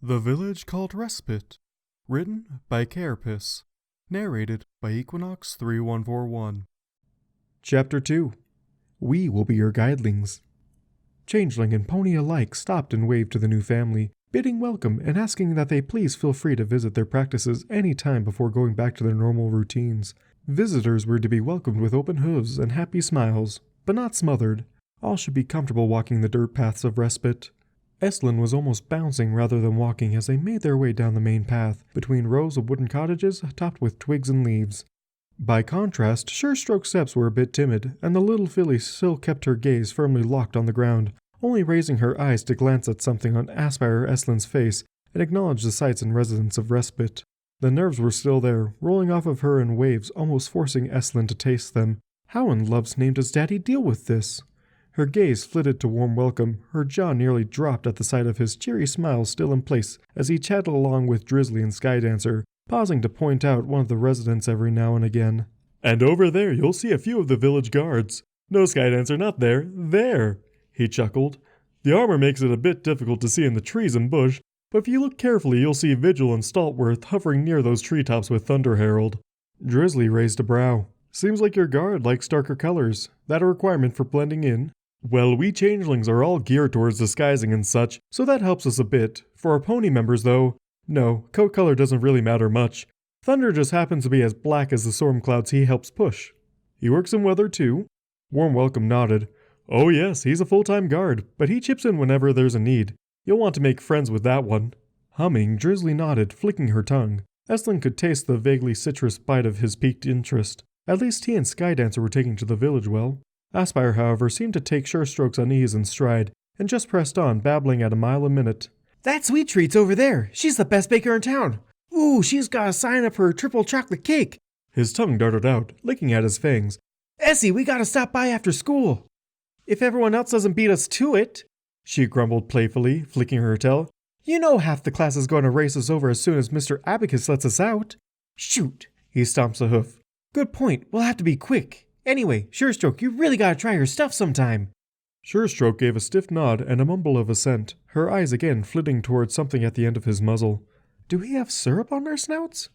The Village Called Respite. Written by Carapace. Narrated by Equinox 3141. Chapter 2. We will be your guidelings. Changeling and pony alike stopped and waved to the new family, bidding welcome and asking that they please feel free to visit their practices any time before going back to their normal routines. Visitors were to be welcomed with open hooves and happy smiles, but not smothered. All should be comfortable walking the dirt paths of Respite. Estlin was almost bouncing rather than walking as they made their way down the main path, between rows of wooden cottages topped with twigs and leaves. By contrast, Surestroke's steps were a bit timid, and the little filly still kept her gaze firmly locked on the ground, only raising her eyes to glance at something on Aspire Estlin's face and acknowledge the sights and residents of Respite. The nerves were still there, rolling off of her in waves, almost forcing Estlin to taste them. How in love's name does Daddy deal with this? Her gaze flitted to warm welcome, her jaw nearly dropped at the sight of his cheery smile still in place as he chatted along with Drizzly and Skydancer, pausing to point out one of the residents every now and again. "And over there you'll see a few of the village guards. No, Skydancer, not there, there," he chuckled. "The armor makes it a bit difficult to see in the trees and bush, but if you look carefully you'll see Vigil and Staltworth hovering near those treetops with Thunder Herald." Drizzly raised a brow. "Seems like your guard likes darker colors. That a requirement for blending in?" "Well, we changelings are all geared towards disguising and such, so that helps us a bit. For our pony members, though, no, coat color doesn't really matter much. Thunder just happens to be as black as the storm clouds he helps push." "He works in weather, too?" Warm Welcome nodded. "Oh yes, he's a full-time guard, but he chips in whenever there's a need. You'll want to make friends with that one." Humming, Drizzly nodded, flicking her tongue. Estlin could taste the vaguely citrus bite of his piqued interest. At least he and Skydancer were taking to the village well. Aspire, however, seemed to take Surestroke's unease in stride, and just pressed on, babbling at a mile a minute. "That Sweet Treat's over there. She's the best baker in town. Ooh, she's got a sign up her triple chocolate cake." His tongue darted out, licking at his fangs. "Essie, we gotta stop by after school. If everyone else doesn't beat us to it," she grumbled playfully, flicking her tail. "You know half the class is going to race us over as soon as Mr. Abacus lets us out." "Shoot," he stomps a hoof. "Good point. We'll have to be quick. Anyway, Surestroke, you really gotta try her stuff sometime." Surestroke gave a stiff nod and a mumble of assent, her eyes again flitting towards something at the end of his muzzle. "Do we have syrup on our snouts?"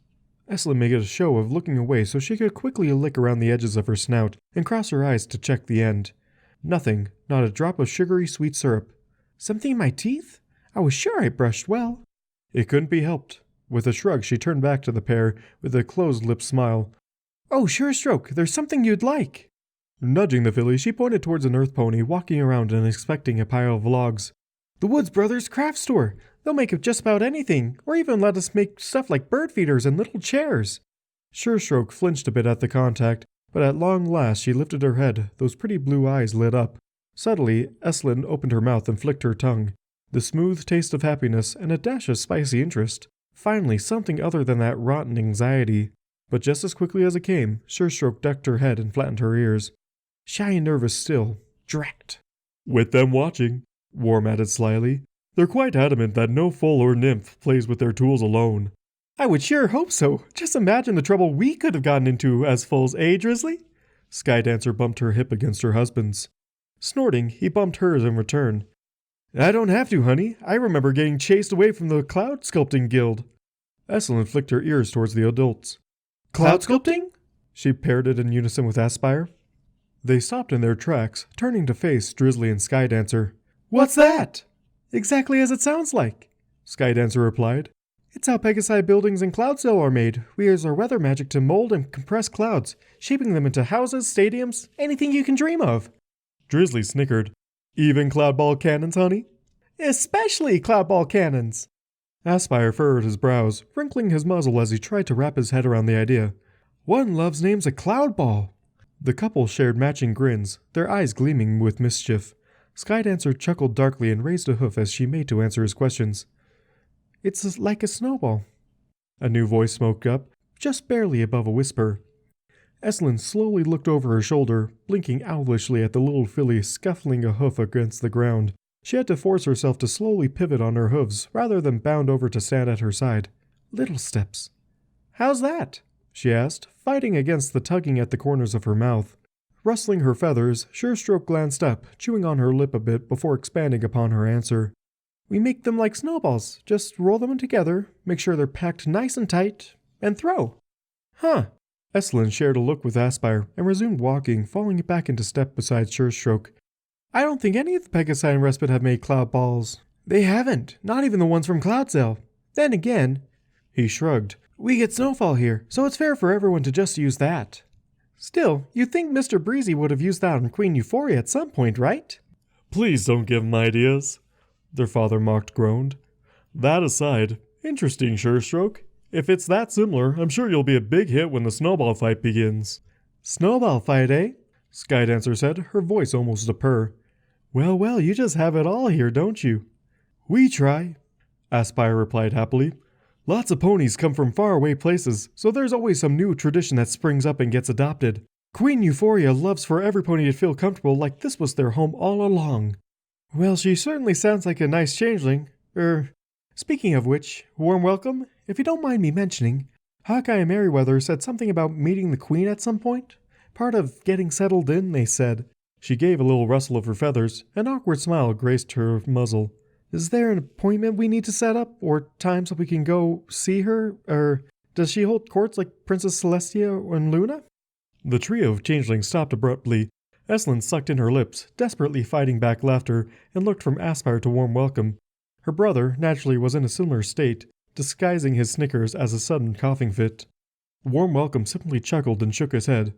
Estlin made a show of looking away so she could quickly lick around the edges of her snout and cross her eyes to check the end. Nothing, not a drop of sugary sweet syrup. "Something in my teeth? I was sure I brushed well." It couldn't be helped. With a shrug, she turned back to the pair with a closed-lipped smile. "Oh, Surestroke, there's something you'd like." Nudging the filly, she pointed towards an earth pony walking around and inspecting a pile of logs. "The Woods Brothers craft store. They'll make just about anything, or even let us make stuff like bird feeders and little chairs." Surestroke flinched a bit at the contact, but at long last she lifted her head, those pretty blue eyes lit up. Subtly, Estlin opened her mouth and flicked her tongue. The smooth taste of happiness and a dash of spicy interest. Finally, something other than that rotten anxiety. But just as quickly as it came, Surestroke ducked her head and flattened her ears. Shy and nervous still. Drat. "With them watching," Warm added slyly. "They're quite adamant that no foal or nymph plays with their tools alone." "I would sure hope so. Just imagine the trouble we could have gotten into as foals, eh, Drizzly?" Skydancer bumped her hip against her husband's. Snorting, he bumped hers in return. "I don't have to, honey. I remember getting chased away from the Cloud Sculpting Guild." Estlin flicked her ears towards the adults. "Cloud sculpting?" she parroted in unison with Aspire. They stopped in their tracks, turning to face Drizzly and Skydancer. "What's that?" "Exactly as it sounds like," Skydancer replied. "It's how Pegasi buildings in Cloudsdale are made. We use our weather magic to mold and compress clouds, shaping them into houses, stadiums, anything you can dream of." Drizzly snickered. "Even cloud ball cannons, honey?" "Especially cloud ball cannons." Aspire furrowed his brows, wrinkling his muzzle as he tried to wrap his head around the idea. "One loves name's a cloud ball." The couple shared matching grins, their eyes gleaming with mischief. Skydancer chuckled darkly and raised a hoof as she made to answer his questions. "It's like a snowball." A new voice spoke up, just barely above a whisper. Estlin slowly looked over her shoulder, blinking owlishly at the little filly scuffling a hoof against the ground. She had to force herself to slowly pivot on her hooves rather than bound over to stand at her side. Little steps. "How's that?" she asked, fighting against the tugging at the corners of her mouth. Rustling her feathers, Surestroke glanced up, chewing on her lip a bit before expanding upon her answer. We make them like snowballs. Just roll them together, make sure they're packed nice and tight, and throw. Huh. Estlin shared a look with Aspire and resumed walking, falling back into step beside Surestroke. I don't think any of the Pegasi and Respite have made cloud balls. They haven't, not even the ones from Cloudsdale. Then again, he shrugged, we get snowfall here, so it's fair for everyone to just use that. Still, you'd think Mr. Breezy would have used that on Queen Euphoria at some point, right? Please don't give him ideas, their father mocked groaned. That aside, interesting, Surestroke. If it's that similar, I'm sure you'll be a big hit when the snowball fight begins. Snowball fight, eh? Skydancer said, her voice almost a purr. Well, you just have it all here, don't you? We try, Aspire replied happily. Lots of ponies come from faraway places, so there's always some new tradition that springs up and gets adopted. Queen Euphoria loves for every pony to feel comfortable like this was their home all along. Well, she certainly sounds like a nice changeling. Speaking of which, warm welcome. If you don't mind me mentioning, Hawkeye and Merryweather said something about meeting the Queen at some point. Part of getting settled in, they said. She gave a little rustle of her feathers. An awkward smile graced her muzzle. Is there an appointment we need to set up, or time so we can go see her? Does she hold courts like Princess Celestia and Luna? The trio of changelings stopped abruptly. Estlin sucked in her lips, desperately fighting back laughter, and looked from Aspire to warm welcome. Her brother, naturally, was in a similar state, disguising his snickers as a sudden coughing fit. Warm welcome simply chuckled and shook his head.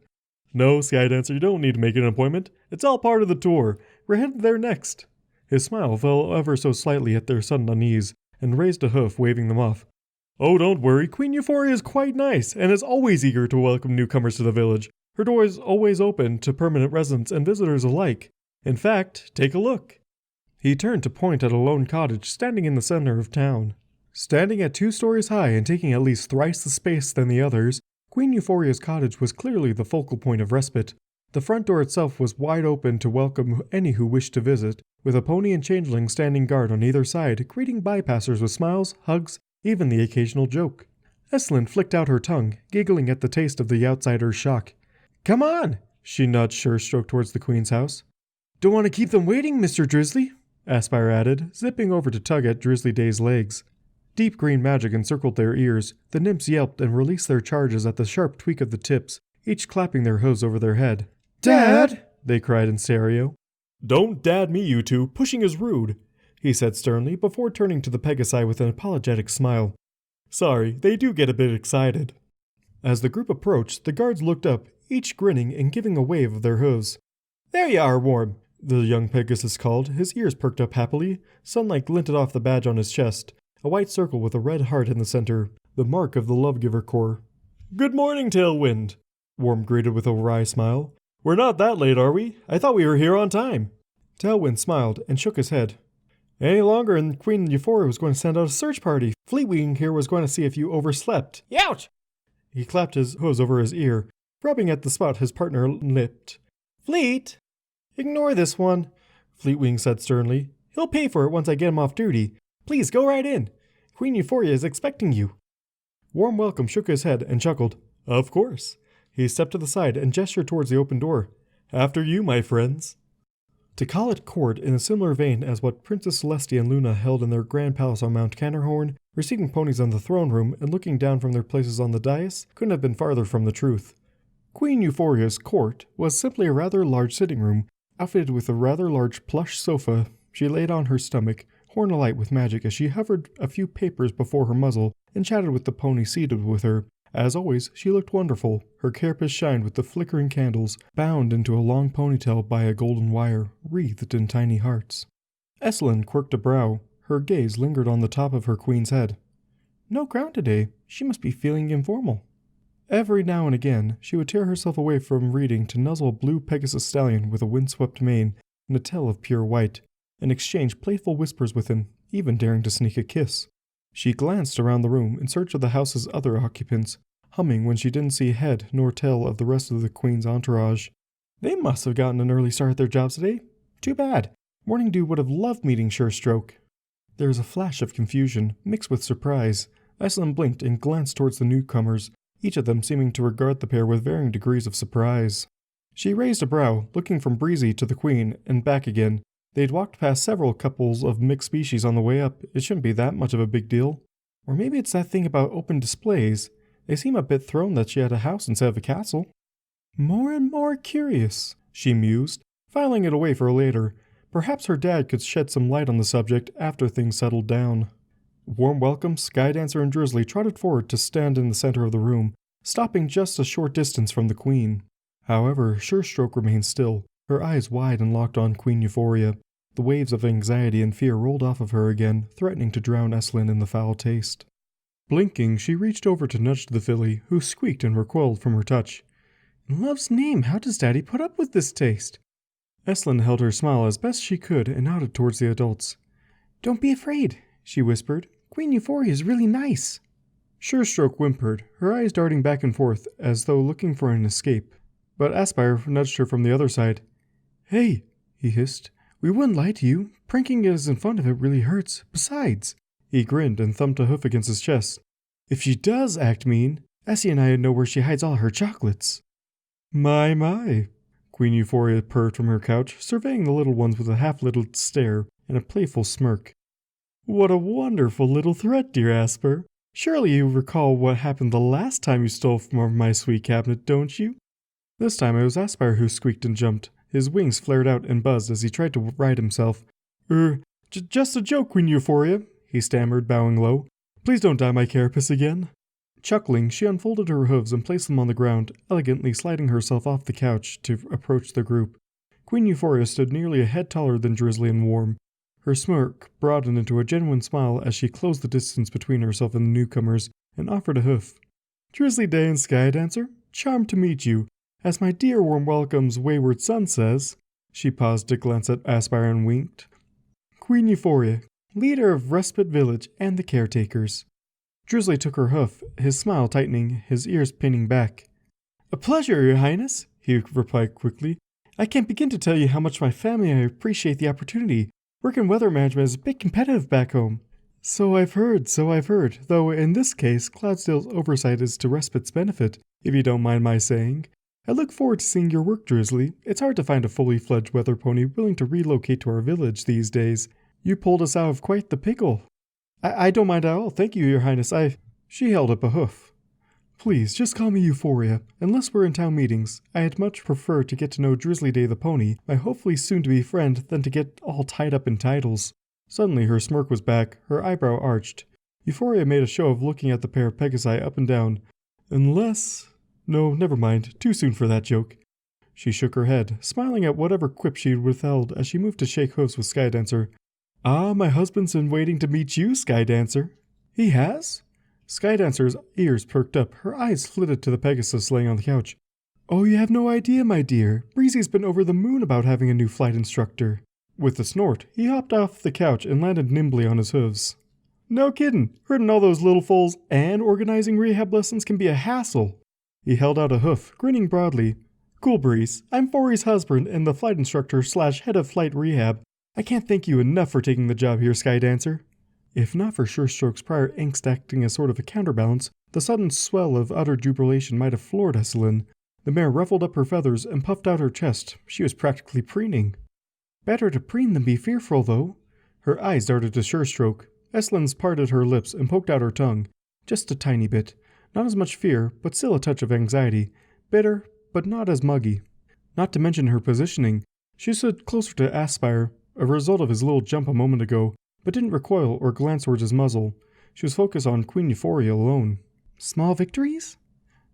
No, Skydancer, you don't need to make an appointment. It's all part of the tour. We're headed there next. His smile fell ever so slightly at their sudden unease, and raised a hoof, waving them off. Oh, don't worry, Queen Euphoria is quite nice, and is always eager to welcome newcomers to the village. Her door is always open to permanent residents and visitors alike. In fact, take a look. He turned to point at a lone cottage standing in the center of town. Standing at 2 stories high and taking at least thrice the space than the others, Queen Euphoria's cottage was clearly the focal point of Respite. The front door itself was wide open to welcome any who wished to visit, with a pony and changeling standing guard on either side, greeting bypassers with smiles, hugs, even the occasional joke. Estlin flicked out her tongue, giggling at the taste of the outsider's shock. Come on! She nudged Surestroke towards the Queen's house. Don't want to keep them waiting, Mr. Drizzly, Aspire added, zipping over to tug at Drizzly Day's legs. Deep green magic encircled their ears. The nymphs yelped and released their charges at the sharp tweak of the tips, each clapping their hooves over their head. Dad! They cried in stereo. Don't dad me, you two. Pushing is rude, he said sternly, before turning to the Pegasi with an apologetic smile. Sorry, they do get a bit excited. As the group approached, the guards looked up, each grinning and giving a wave of their hooves. There you are, Warm, the young Pegasus called, his ears perked up happily. Sunlight glinted off the badge on his chest, a white circle with a red heart in the center, the mark of the Love-Giver Corps. Good morning, Tailwind, Warm greeted with a wry smile. We're not that late, are we? I thought we were here on time. Tailwind smiled and shook his head. Any longer and Queen Euphoria was going to send out a search party. Fleetwing here was going to see if you overslept. Youch! He clapped his hose over his ear, rubbing at the spot his partner lipped. Fleet? Ignore this one, Fleetwing said sternly. He'll pay for it once I get him off duty. Please go right in. Queen Euphoria is expecting you. Warm Welcome shook his head and chuckled. Of course. He stepped to the side and gestured towards the open door. After you, my friends. To call it court in a similar vein as what Princess Celestia and Luna held in their grand palace on Mount Canterhorn, receiving ponies on the throne room and looking down from their places on the dais, couldn't have been farther from the truth. Queen Euphoria's court was simply a rather large sitting room, outfitted with a rather large plush sofa. She laid on her stomach, horn alight with magic as she hovered a few papers before her muzzle and chatted with the pony seated with her. As always, she looked wonderful. Her carapace shined with the flickering candles, bound into a long ponytail by a golden wire, wreathed in tiny hearts. Estlin quirked a brow. Her gaze lingered on the top of her queen's head. No crown today. She must be feeling informal. Every now and again, she would tear herself away from reading to nuzzle a blue Pegasus stallion with a windswept mane and a tail of pure white, and exchange playful whispers with him, even daring to sneak a kiss. She glanced around the room in search of the house's other occupants, humming when she didn't see head nor tail of the rest of the Queen's entourage. They must have gotten an early start at their jobs today. Too bad. Morning Dew would have loved meeting Surestroke. There was a flash of confusion, mixed with surprise. Estlin blinked and glanced towards the newcomers, each of them seeming to regard the pair with varying degrees of surprise. She raised a brow, looking from Breezy to the Queen and back again. They'd walked past several couples of mixed species on the way up. It shouldn't be that much of a big deal. Or maybe it's that thing about open displays. They seem a bit thrown that she had a house instead of a castle. More and more curious, she mused, filing it away for later. Perhaps her dad could shed some light on the subject after things settled down. Warm welcome, Skydancer and Drizzly trotted forward to stand in the center of the room, stopping just a short distance from the Queen. However, Surestroke remained still, her eyes wide and locked on Queen Euphoria. The waves of anxiety and fear rolled off of her again, threatening to drown Estlin in the foul taste. Blinking, she reached over to nudge the filly, who squeaked and recoiled from her touch. In love's name, how does Daddy put up with this taste? Estlin held her smile as best she could and nodded towards the adults. Don't be afraid, she whispered. Queen Euphoria is really nice. Surestroke whimpered, her eyes darting back and forth as though looking for an escape. But Aspire nudged her from the other side. Hey, he hissed. We wouldn't lie to you. Pranking isn't fun if it really hurts. Besides, he grinned and thumped a hoof against his chest. If she does act mean, Essie and I know where she hides all her chocolates. My. Queen Euphoria purred from her couch, surveying the little ones with a half-little stare and a playful smirk. What a wonderful little threat, dear Asper. Surely you recall what happened the last time you stole from my sweet cabinet, don't you? This time it was Aspire who squeaked and jumped. His wings flared out and buzzed as he tried to right himself. Just a joke, Queen Euphoria, he stammered, bowing low. Please don't dye my carapace again. Chuckling, she unfolded her hooves and placed them on the ground, elegantly sliding herself off the couch to approach the group. Queen Euphoria stood nearly a head taller than Drizzly and Warm. Her smirk broadened into a genuine smile as she closed the distance between herself and the newcomers and offered a hoof. Drizzly Day and Skydancer, charmed to meet you. As my dear Warm Welcome's wayward son says. She paused to glance at Aspire and winked. Queen Euphoria, leader of Respite Village and the caretakers. Drizzly took her hoof, his smile tightening, his ears pinning back. A pleasure, Your Highness, he replied quickly. I can't begin to tell you how much my family and I appreciate the opportunity. Work in weather management is a bit competitive back home. So I've heard, though in this case, Cloudsdale's oversight is to Respite's benefit, if you don't mind my saying. I look forward to seeing your work, Drizzly. It's hard to find a fully fledged weather pony willing to relocate to our village these days. You pulled us out of quite the pickle. I don't mind at all, thank you, Your Highness. She held up a hoof. Please, just call me Euphoria. Unless we're in town meetings, I'd much prefer to get to know Drizzly Day the pony, my hopefully soon-to-be friend, than to get all tied up in titles. Suddenly her smirk was back, her eyebrow arched. Euphoria made a show of looking at the pair of Pegasi up and down. Unless... No, never mind. Too soon for that joke. She shook her head, smiling at whatever quip she'd withheld as she moved to shake hooves with Skydancer. Ah, my husband's been waiting to meet you, Skydancer. He has? Skydancer's ears perked up, her eyes flitted to the Pegasus laying on the couch. Oh, you have no idea, my dear. Breezy's been over the moon about having a new flight instructor. With a snort, he hopped off the couch and landed nimbly on his hooves. No kiddin'. Herding all those little foals and organizing rehab lessons can be a hassle. He held out a hoof, grinning broadly. Cool breeze. I'm Fori's husband and the flight instructor / head of flight rehab. I can't thank you enough for taking the job here, Skydancer. If not for Surestroke's prior angst acting as sort of a counterbalance, the sudden swell of utter jubilation might have floored Estlin. The mare ruffled up her feathers and puffed out her chest. She was practically preening. Better to preen than be fearful, though. Her eyes darted to Surestroke. Estlin parted her lips and poked out her tongue. Just a tiny bit. Not as much fear, but still a touch of anxiety. Bitter, but not as muggy. Not to mention her positioning. She stood closer to Aspire, a result of his little jump a moment ago, but didn't recoil or glance towards his muzzle. She was focused on Queen Euphoria alone. Small victories?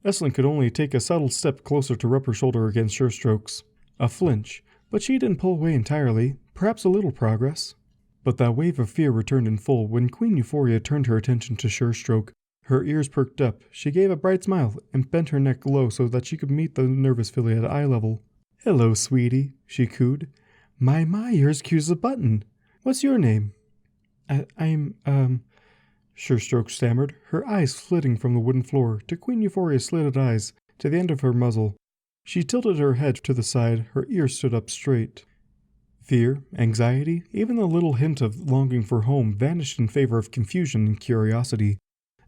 Estlin could only take a subtle step closer to rub her shoulder against Surestroke's. A flinch, but she didn't pull away entirely. Perhaps a little progress. But that wave of fear returned in full when Queen Euphoria turned her attention to Surestroke. Her ears perked up, she gave a bright smile, and bent her neck low so that she could meet the nervous filly at eye level. Hello, sweetie, she cooed. My, you're as cute as a button. What's your name? I'm Surestroke stammered, her eyes flitting from the wooden floor to Queen Euphoria's slitted eyes, to the end of her muzzle. She tilted her head to the side, her ears stood up straight. Fear, anxiety, even the little hint of longing for home vanished in favor of confusion and curiosity.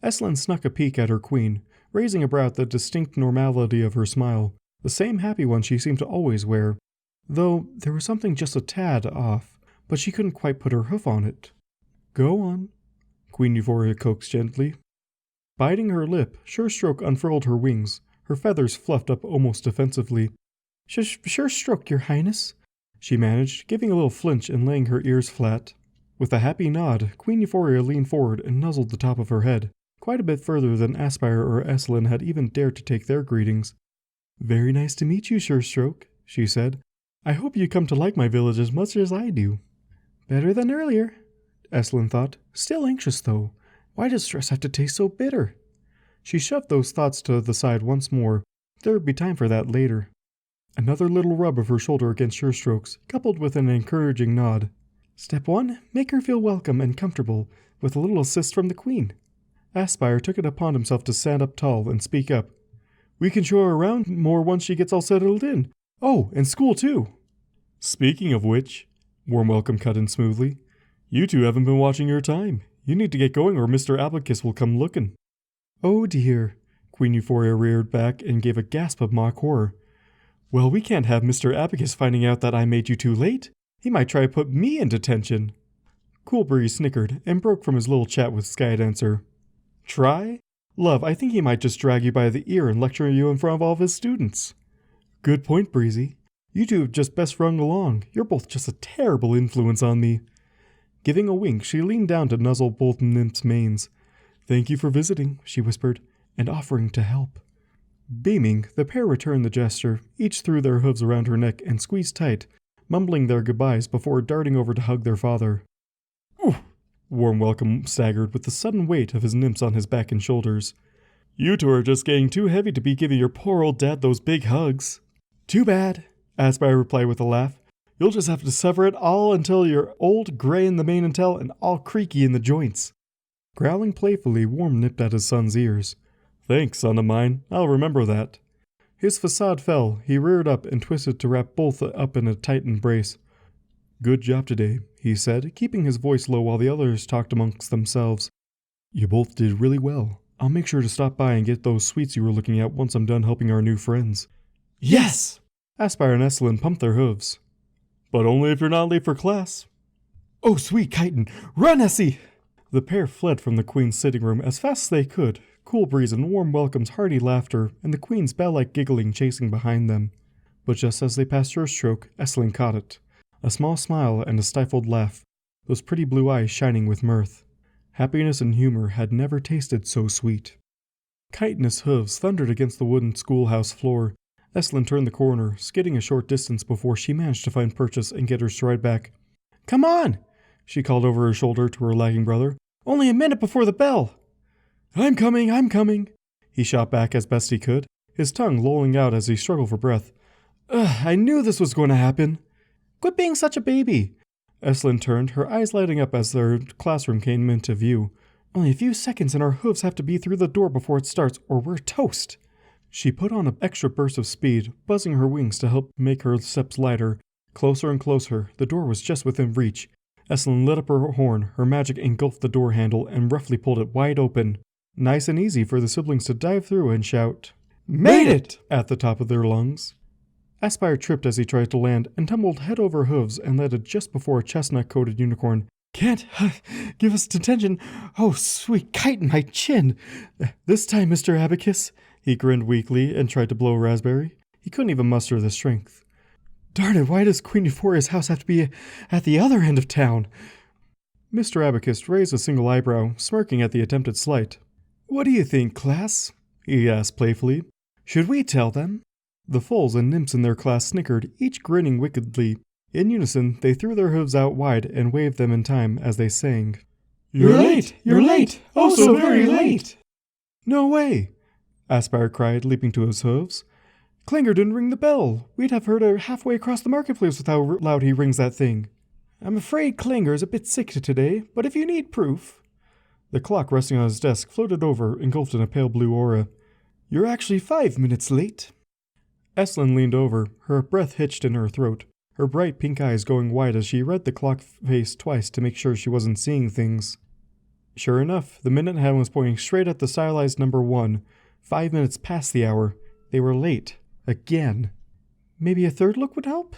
Estlin snuck a peek at her queen, raising a brow at the distinct normality of her smile, the same happy one she seemed to always wear. Though there was something just a tad off. but she couldn't quite put her hoof on it. Go on, Queen Euphoria coaxed gently. Biting her lip, Surestroke unfurled her wings, her feathers fluffed up almost defensively. Surestroke, your highness, she managed, giving a little flinch and laying her ears flat. With a happy nod, Queen Euphoria leaned forward and nuzzled the top of her head, quite a bit further than Aspire or Esselyn had even dared to take their greetings. Very nice to meet you, Surestroke, she said. I hope you come to like my village as much as I do. Better than earlier, Esselyn thought. Still anxious, though. Why does stress have to taste so bitter? She shoved those thoughts to the side once more. There would be time for that later. Another little rub of her shoulder against Surestroke's, coupled with an encouraging nod. Step 1, make her feel welcome and comfortable, with a little assist from the Queen. Aspire took it upon himself to stand up tall and speak up. We can show her around more once she gets all settled in. Oh, and school too. Speaking of which, Warm Welcome cut in smoothly. You two haven't been watching your time. You need to get going or Mr. Abacus will come looking. Oh dear, Queen Euphoria reared back and gave a gasp of mock horror. Well, we can't have Mr. Abacus finding out that I made you too late. He might try to put me in detention. Coolbreeze snickered and broke from his little chat with Skydancer. Try? Love, I think he might just drag you by the ear and lecture you in front of all of his students. Good point, Breezy. You two have just best rung along. You're both just a terrible influence on me. Giving a wink, she leaned down to nuzzle both nymphs' manes. Thank you for visiting, she whispered, and offering to help. Beaming, the pair returned the gesture, each threw their hooves around her neck and squeezed tight, mumbling their goodbyes before darting over to hug their father. Ooh! Warm Welcome staggered with the sudden weight of his nymphs on his back and shoulders. You two are just getting too heavy to be giving your poor old dad those big hugs. Too bad, Aspire replied with a laugh. You'll just have to suffer it all until you're old, gray in the mane and tail, and all creaky in the joints. Growling playfully, Warm nipped at his son's ears. Thanks, son of mine. I'll remember that. His facade fell. He reared up and twisted to wrap both up in a tight embrace. Good job today, he said, keeping his voice low while the others talked amongst themselves. You both did really well. I'll make sure to stop by and get those sweets you were looking at once I'm done helping our new friends. Yes! Aspire and Esselyn pumped their hooves. But only if you're not late for class. Oh, sweet Chitin! Run, Essie! The pair fled from the Queen's sitting room as fast as they could, Coolbreeze and Warm Welcome's hearty laughter and the Queen's bell-like giggling chasing behind them. But just as they passed Surestroke, Esselyn caught it. A small smile and a stifled laugh, those pretty blue eyes shining with mirth. Happiness and humor had never tasted so sweet. Chitinous hooves thundered against the wooden schoolhouse floor. Esselyn turned the corner, skidding a short distance before she managed to find purchase and get her stride back. Come on! She called over her shoulder to her lagging brother. Only a minute before the bell! I'm coming! He shot back as best he could, his tongue lolling out as he struggled for breath. I knew this was going to happen. Quit being such a baby! Esselyn turned, her eyes lighting up as their classroom came into view. Only a few seconds and our hooves have to be through the door before it starts, or we're toast. She put on an extra burst of speed, buzzing her wings to help make her steps lighter. Closer and closer, the door was just within reach. Esselyn lit up her horn, her magic engulfed the door handle and roughly pulled it wide open. Nice and easy for the siblings to dive through and shout, Made it! At the top of their lungs. Aspire tripped as he tried to land and tumbled head over hooves and landed just before a chestnut-coated unicorn. Can't give us detention. Oh, sweet kite in my chin. This time, Mr. Abacus. He grinned weakly and tried to blow a raspberry. He couldn't even muster the strength. Darn it, why does Queen Euphoria's house have to be at the other end of town? Mr. Abacus raised a single eyebrow, smirking at the attempted slight. What do you think, class? He asked playfully. Should we tell them? The foals and nymphs in their class snickered, each grinning wickedly. In unison, they threw their hooves out wide and waved them in time as they sang. You're late! You're late! Oh, so very late! No way! Aspire cried, leaping to his hooves. Klinger didn't ring the bell. We'd have heard her halfway across the marketplace with how loud he rings that thing. I'm afraid Klinger's a bit sick today, but if you need proof... The clock resting on his desk floated over, engulfed in a pale blue aura. You're actually 5 minutes late. Esselyn leaned over, her breath hitched in her throat, her bright pink eyes going wide as she read the clock face twice to make sure she wasn't seeing things. Sure enough, the minute hand was pointing straight at the stylized number 1. 5 minutes past the hour. They were late. Again. Maybe a third look would help?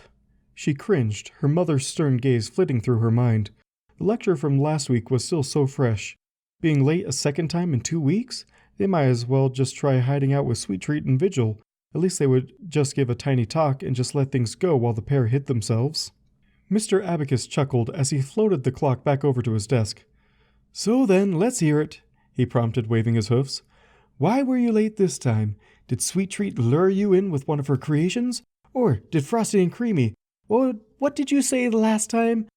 She cringed, her mother's stern gaze flitting through her mind. The lecture from last week was still so fresh. Being late a second time in 2 weeks? They might as well just try hiding out with Sweet Treat and Vigil. At least they would just give a tiny talk and just let things go while the pair hid themselves. Mr. Abacus chuckled as he floated the clock back over to his desk. So then, let's hear it, he prompted, waving his hoofs. Why were you late this time? Did Sweet Treat lure you in with one of her creations? Or did Frosty and Creamy, or what did you say the last time?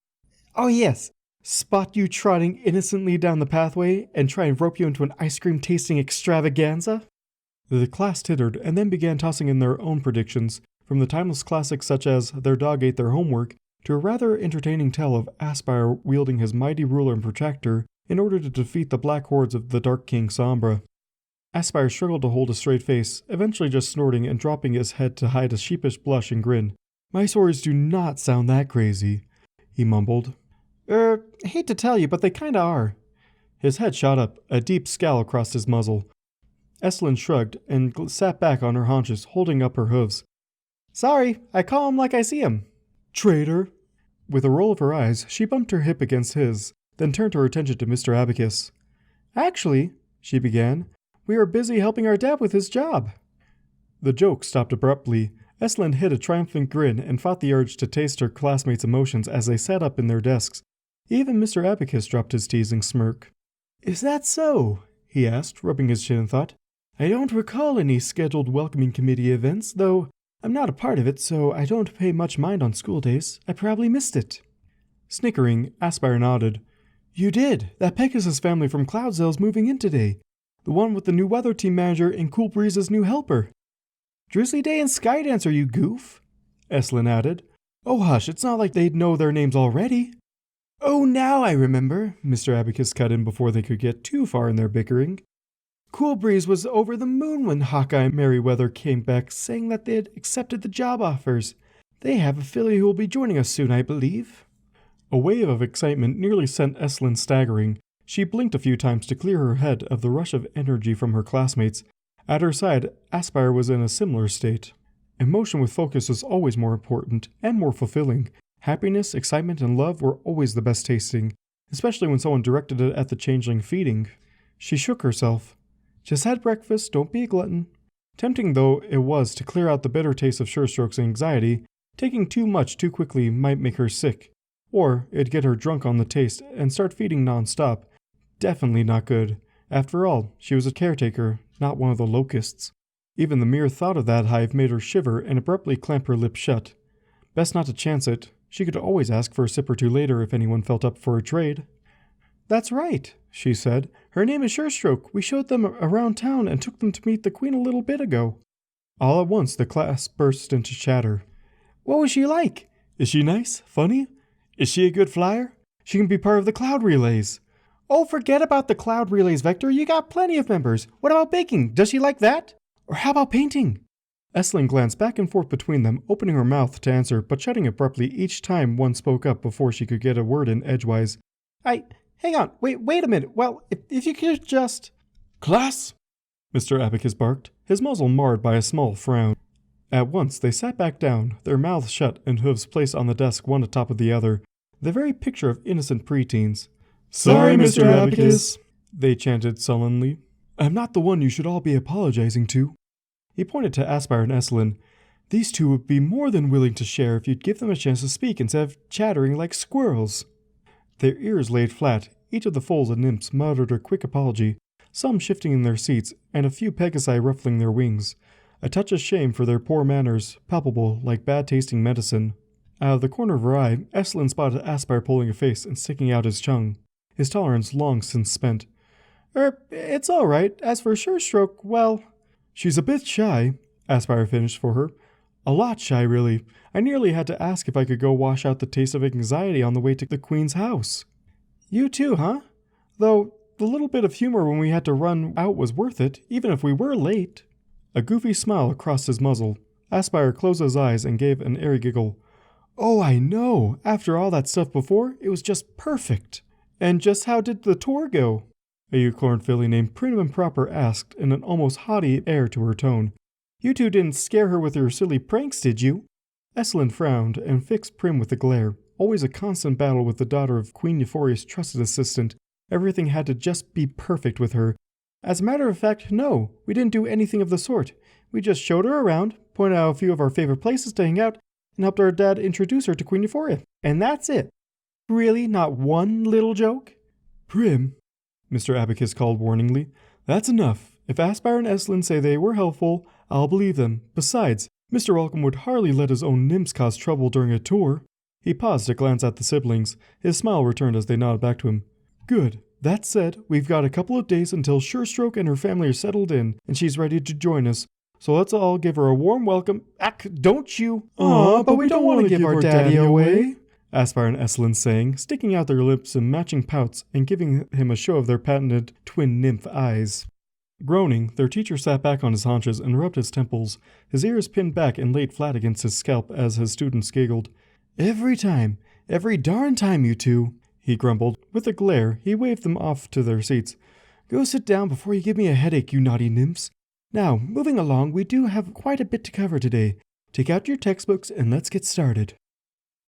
Oh yes, spot you trotting innocently down the pathway and try and rope you into an ice cream tasting extravaganza? The class tittered and then began tossing in their own predictions, from the timeless classics such as Their Dog Ate Their Homework to a rather entertaining tale of Aspire wielding his mighty ruler and protector in order to defeat the black hordes of the Dark King Sombra. Aspire struggled to hold a straight face, eventually just snorting and dropping his head to hide a sheepish blush and grin. My stories do not sound that crazy, he mumbled. Hate to tell you, but they kinda are. His head shot up, a deep scowl crossed his muzzle. Estlin shrugged and sat back on her haunches, holding up her hooves. Sorry, I call him like I see him. Traitor! With a roll of her eyes, she bumped her hip against his, then turned her attention to Mr. Abacus. Actually, she began, we are busy helping our dad with his job. The joke stopped abruptly. Estlin hid a triumphant grin and fought the urge to taste her classmates' emotions as they sat up in their desks. Even Mr. Abacus dropped his teasing smirk. Is that so? He asked, rubbing his chin in thought. I don't recall any scheduled welcoming committee events, though I'm not a part of it, so I don't pay much mind on school days. I probably missed it. Snickering, Aspire nodded. You did. That Pegasus family from Cloudsdale's moving in today. The one with the new weather team manager and Cool Breeze's new helper. Drizzly Day and Skydancer, you goof, Estlin added. Oh hush, it's not like they'd know their names already. Oh, now I remember, Mr. Abacus cut in before they could get too far in their bickering. Cool Breeze was over the moon when Hawkeye and Merryweather came back saying that they had accepted the job offers. They have a filly who will be joining us soon, I believe. A wave of excitement nearly sent Estlin staggering. She blinked a few times to clear her head of the rush of energy from her classmates. At her side, Aspire was in a similar state. Emotion with focus was always more important and more fulfilling. Happiness, excitement, and love were always the best tasting, especially when someone directed it at the changeling feeding. She shook herself. Just had breakfast, don't be a glutton. Tempting though it was to clear out the bitter taste of Surestroke's anxiety, taking too much too quickly might make her sick. Or it'd get her drunk on the taste and start feeding non-stop. Definitely not good. After all, she was a caretaker, not one of the locusts. Even the mere thought of that hive made her shiver and abruptly clamp her lips shut. Best not to chance it. She could always ask for a sip or two later if anyone felt up for a trade. That's right, she said. Her name is Surestroke. We showed them around town and took them to meet the queen a little bit ago. All at once the class burst into chatter. What was she like? Is she nice? Funny? Is she a good flyer? She can be part of the cloud relays. Oh, forget about the cloud relays, Vector. You got plenty of members. What about baking? Does she like that? Or how about painting? Estlin glanced back and forth between them, opening her mouth to answer, but shutting abruptly each time one spoke up before she could get a word in edgewise. Hang on, wait a minute. Well, if you could just... Class! Mr. Abacus barked, his muzzle marred by a small frown. At once they sat back down, their mouths shut and hooves placed on the desk one atop of the other, the very picture of innocent preteens. Sorry, Mr. Abacus, they chanted sullenly. I'm not the one you should all be apologizing to. He pointed to Aspire and Estlin. These two would be more than willing to share if you'd give them a chance to speak instead of chattering like squirrels. Their ears laid flat, each of the foals and nymphs muttered a quick apology, some shifting in their seats, and a few Pegasi ruffling their wings. A touch of shame for their poor manners, palpable like bad-tasting medicine. Out of the corner of her eye, Estlin spotted Aspire pulling a face and sticking out his tongue, his tolerance long since spent. It's all right. As for Surestroke, well... She's a bit shy, Aspire finished for her. A lot shy, really. I nearly had to ask if I could go wash out the taste of anxiety on the way to the Queen's house. You too, huh? Though, the little bit of humor when we had to run out was worth it, even if we were late. A goofy smile crossed his muzzle. Aspire closed his eyes and gave an airy giggle. Oh, I know. After all that stuff before, it was just perfect. And just how did the tour go? A unicorn filly named Prim and Proper asked in an almost haughty air to her tone. You two didn't scare her with your silly pranks, did you? Esselin frowned and fixed Prim with a glare. Always a constant battle with the daughter of Queen Euphoria's trusted assistant. Everything had to just be perfect with her. As a matter of fact, no, we didn't do anything of the sort. We just showed her around, pointed out a few of our favorite places to hang out, and helped our dad introduce her to Queen Euphoria. And that's it. Really, not one little joke? Prim, Mr. Abacus called warningly, that's enough. If Aspire and Esselin say they were helpful, I'll believe them. Besides, Mr. Welcome would hardly let his own nymphs cause trouble during a tour. He paused to glance at the siblings. His smile returned as they nodded back to him. Good. That said, we've got a couple of days until Surestroke and her family are settled in, and she's ready to join us. So let's all give her a warm welcome. Don't you? Aw, but we don't want to give our daddy away, Aspire and Esselin sang, sticking out their lips in matching pouts and giving him a show of their patented twin nymph eyes. Groaning, their teacher sat back on his haunches and rubbed his temples, his ears pinned back and laid flat against his scalp as his students giggled. Every darn time, you two, he grumbled. With a glare, he waved them off to their seats. Go sit down before you give me a headache, you naughty nymphs. Now, moving along, we do have quite a bit to cover today. Take out your textbooks and let's get started.